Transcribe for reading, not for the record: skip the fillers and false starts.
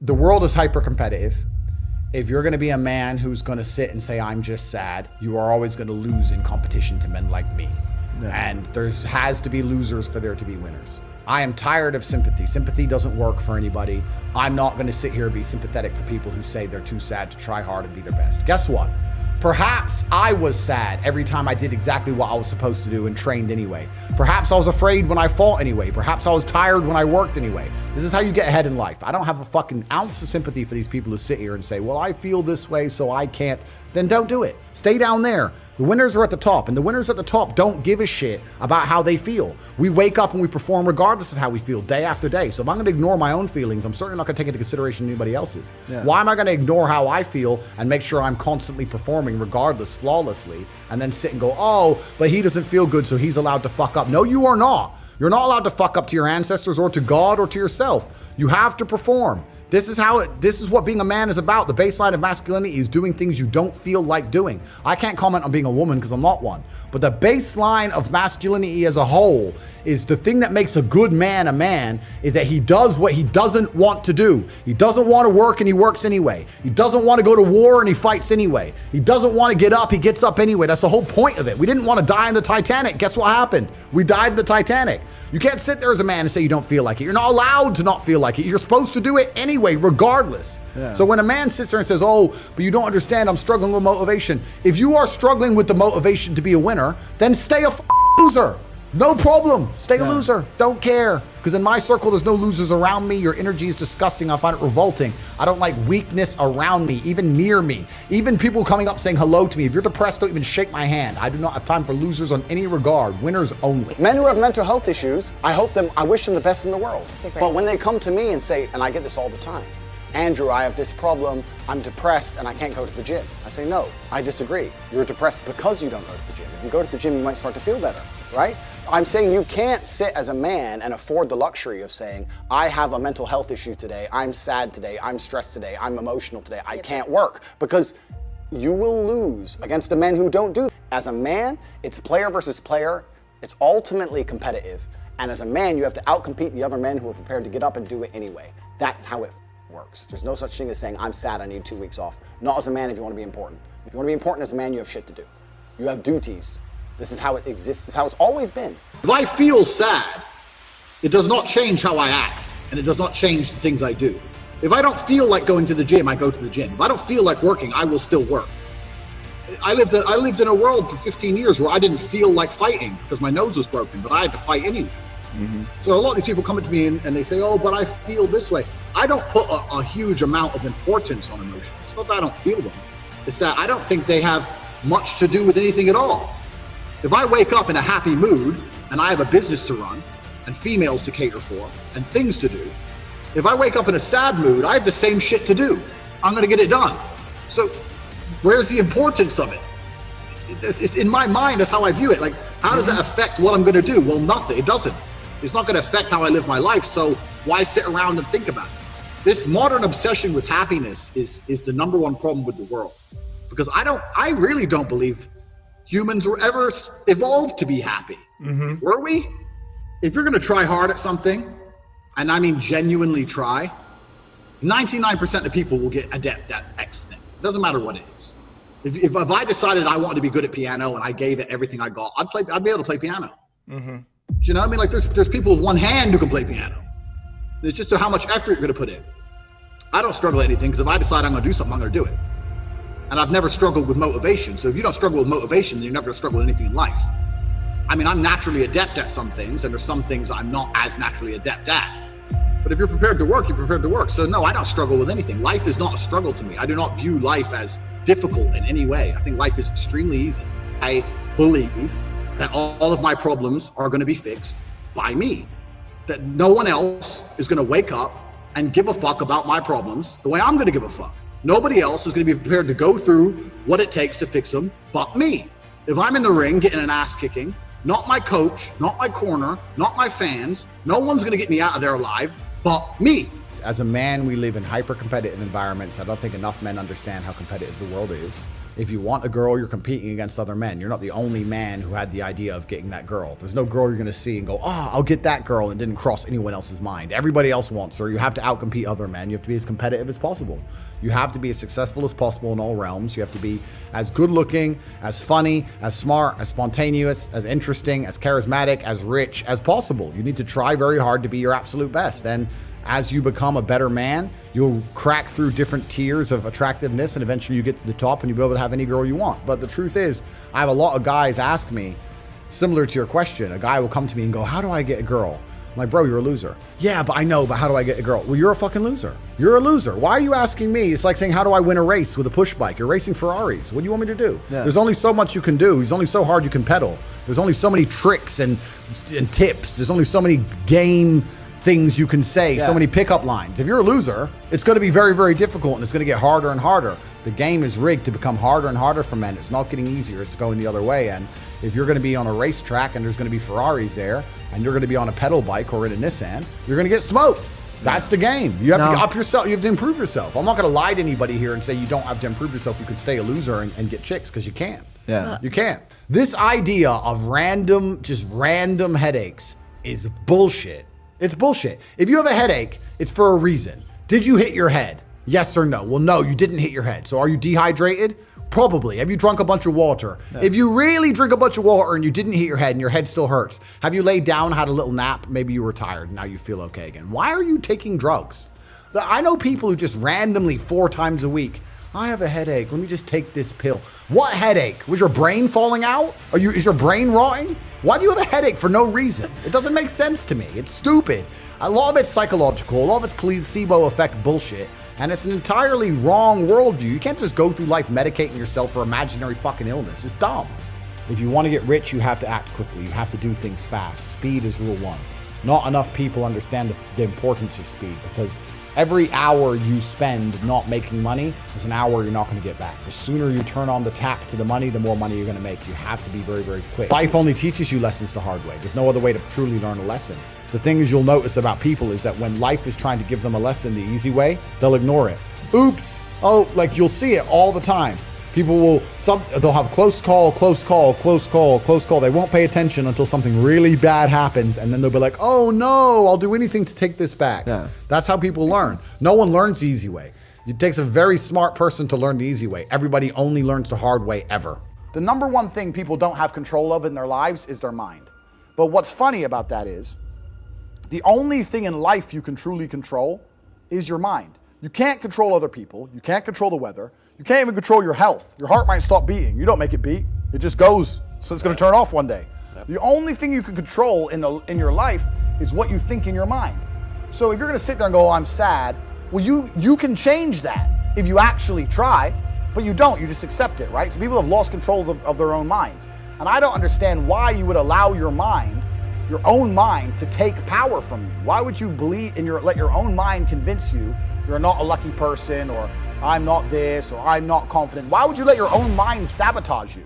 The world is hyper competitive. If you're going to be a man who's going to sit and say, I'm just sad, you are always going to lose in competition to men like me. Yeah. And there has to be losers for there to be winners. I am tired of sympathy. Sympathy doesn't work for anybody. I'm not going to sit here and be sympathetic for people who say they're too sad to try hard and be their best. Guess what? Perhaps I was sad every time I did exactly what I was supposed to do and trained anyway. Perhaps I was afraid when I fought anyway. Perhaps I was tired when I worked anyway. This is how you get ahead in life. I don't have a fucking ounce of sympathy for these people who sit here and say, well, I feel this way, so I can't. Then don't do it. Stay down there. The winners are at the top, and the winners at the top don't give a shit about how they feel. We wake up and we perform regardless of how we feel day after day. So if I'm going to ignore my own feelings, I'm certainly not going to take into consideration anybody else's. Yeah. Why am I going to ignore how I feel and make sure I'm constantly performing regardless, flawlessly, and then sit and go, oh, but he doesn't feel good, so he's allowed to fuck up. No, you are not. You're not allowed to fuck up to your ancestors or to God or to yourself. You have to perform. This is what being a man is about. The baseline of masculinity is doing things you don't feel like doing. I can't comment on being a woman because I'm not one. But the baseline of masculinity as a whole is the thing that makes a good man a man is that he does what he doesn't want to do. He doesn't want to work and he works anyway. He doesn't want to go to war and he fights anyway. He doesn't want to get up, he gets up anyway. That's the whole point of it. We didn't want to die in the Titanic. Guess what happened? We died in the Titanic. You can't sit there as a man and say you don't feel like it. You're not allowed to not feel like it. You're supposed to do it anyway, regardless. Yeah. So when a man sits there and says, oh, but you don't understand, I'm struggling with motivation. If you are struggling with the motivation to be a winner, then stay a loser. No problem. Stay a loser. Don't care. Because in my circle, there's no losers around me. Your energy is disgusting. I find it revolting. I don't like weakness around me, even near me. Even people coming up saying hello to me. If you're depressed, don't even shake my hand. I do not have time for losers on any regard. Winners only. Men who have mental health issues, I wish them the best in the world. But when they come to me and say, and I get this all the time, Andrew, I have this problem, I'm depressed and I can't go to the gym. I say, no, I disagree. You're depressed because you don't go to the gym. If you go to the gym, you might start to feel better, right? I'm saying you can't sit as a man and afford the luxury of saying, I have a mental health issue today, I'm sad today, I'm stressed today, I'm emotional today, I can't work, because you will lose against the men who don't do that. As a man, it's player versus player, it's ultimately competitive, and as a man, you have to outcompete the other men who are prepared to get up and do it anyway. That's how it works. There's no such thing as saying, I'm sad, I need 2 weeks off. Not as a man if you want to be important. If you want to be important as a man, you have shit to do. You have duties. This is how it exists. This is how it's always been. If I feel sad, it does not change how I act, and it does not change the things I do. If I don't feel like going to the gym, I go to the gym. If I don't feel like working, I will still work. I lived in a world for 15 years where I didn't feel like fighting because my nose was broken, but I had to fight anyway. Mm-hmm. So a lot of these people come up to me and they say, oh, but I feel this way. I don't put a huge amount of importance on emotions. It's not that I don't feel them. It's that I don't think they have much to do with anything at all. If I wake up in a happy mood and I have a business to run and females to cater for and things to do, if I wake up in a sad mood, I have the same shit to do. I'm going to get it done. So where's the importance of it? It's in my mind, that's how I view it. Like, how does that affect what I'm going to do? Well, nothing. It doesn't. It's not going to affect how I live my life. So why sit around and think about it? This modern obsession with happiness is the number one problem with the world. Because I really don't believe humans were ever evolved to be happy. Mm-hmm. Were we? If you're going to try hard at something, and I mean genuinely try, 99% of people will get adept at X thing. It doesn't matter what it is. If I decided I wanted to be good at piano and I gave it everything I got, I'd be able to play piano. Mm-hmm. Do you know what I mean? Like there's people with one hand who can play piano. It's just how much effort you're going to put in. I don't struggle at anything because if I decide I'm going to do something, I'm going to do it. And I've never struggled with motivation. So if you don't struggle with motivation, then you're never going to struggle with anything in life. I mean, I'm naturally adept at some things, and there's some things I'm not as naturally adept at. But if you're prepared to work, you're prepared to work. So no, I don't struggle with anything. Life is not a struggle to me. I do not view life as difficult in any way. I think life is extremely easy. I believe that all of my problems are going to be fixed by me. That no one else is going to wake up and give a fuck about my problems the way I'm going to give a fuck. Nobody else is going to be prepared to go through what it takes to fix them but me. If I'm in the ring getting an ass kicking, not my coach, not my corner, not my fans, no one's going to get me out of there alive but me. As a man, we live in hyper-competitive environments. I don't think enough men understand how competitive the world is. If you want a girl, you're competing against other men. You're not the only man who had the idea of getting that girl. There's no girl you're going to see and go, I'll get that girl, and didn't cross anyone else's mind. Everybody else wants her. You have to outcompete other men. You have to be as competitive as possible. You have to be as successful as possible in all realms. You have to be as good looking, as funny, as smart, as spontaneous, as interesting, as charismatic, as rich as possible. You need to try very hard to be your absolute best. And as you become a better man, you'll crack through different tiers of attractiveness, and eventually you get to the top and you'll be able to have any girl you want. But the truth is, I have a lot of guys ask me, similar to your question, a guy will come to me and go, how do I get a girl? I'm like, bro, you're a loser. Yeah, but I know, but how do I get a girl? Well, you're a fucking loser. You're a loser. Why are you asking me? It's like saying, how do I win a race with a push bike? You're racing Ferraris. What do you want me to do? Yeah. There's only so much you can do. There's only so hard you can pedal. There's only so many tricks and tips. There's only so many game things you can say, so many pickup lines. If you're a loser, it's going to be very, very difficult, and it's going to get harder and harder. The game is rigged to become harder and harder for men. It's not getting easier. It's going the other way. And if you're going to be on a racetrack and there's going to be Ferraris there, and you're going to be on a pedal bike or in a Nissan, you're going to get smoked. That's the game. You have to up yourself. You have to improve yourself. I'm not going to lie to anybody here and say you don't have to improve yourself. You could stay a loser and get chicks, because you can't. Yeah, you can't. This idea of random headaches is bullshit. It's bullshit. If you have a headache, it's for a reason. Did you hit your head? Yes or no? Well, no, you didn't hit your head. So are you dehydrated? Probably. Have you drunk a bunch of water? No. If you really drink a bunch of water and you didn't hit your head and your head still hurts, have you laid down, had a little nap? Maybe you were tired and now you feel okay again. Why are you taking drugs? I know people who just randomly 4 times a week, I have a headache. Let me just take this pill. What headache? Was your brain falling out? Is your brain rotting? Why do you have a headache for no reason? It doesn't make sense to me. It's stupid. A lot of it's psychological. A lot of it's placebo effect bullshit. And it's an entirely wrong worldview. You can't just go through life medicating yourself for imaginary fucking illness. It's dumb. If you want to get rich, you have to act quickly. You have to do things fast. Speed is rule 1. Not enough people understand the importance of speed, because every hour you spend not making money is an hour you're not going to get back. The sooner you turn on the tap to the money, the more money you're going to make. You have to be very, very quick. Life only teaches you lessons the hard way. There's no other way to truly learn a lesson. The things you'll notice about people is that when life is trying to give them a lesson the easy way, they'll ignore it. Oops. Oh, like you'll see it all the time. People they'll have close call. They won't pay attention until something really bad happens, and then they'll be like, oh no, I'll do anything to take this back. Yeah. That's how people learn. No one learns the easy way. It takes a very smart person to learn the easy way. Everybody only learns the hard way ever. The number one thing people don't have control of in their lives is their mind. But what's funny about that is, the only thing in life you can truly control is your mind. You can't control other people. You can't control the weather. You can't even control your health. Your heart might stop beating. You don't make it beat. It just goes. So it's going to turn off one day. Yep. The only thing you can control in your life is what you think in your mind. So if you're going to sit there and go, oh, I'm sad, well, you can change that if you actually try, but you don't. You just accept it, right? So people have lost control of their own minds. And I don't understand why you would allow your own mind to take power from you. Why would you let your own mind convince you you're not a lucky person, or I'm not this, or I'm not confident? Why would you let your own mind sabotage you?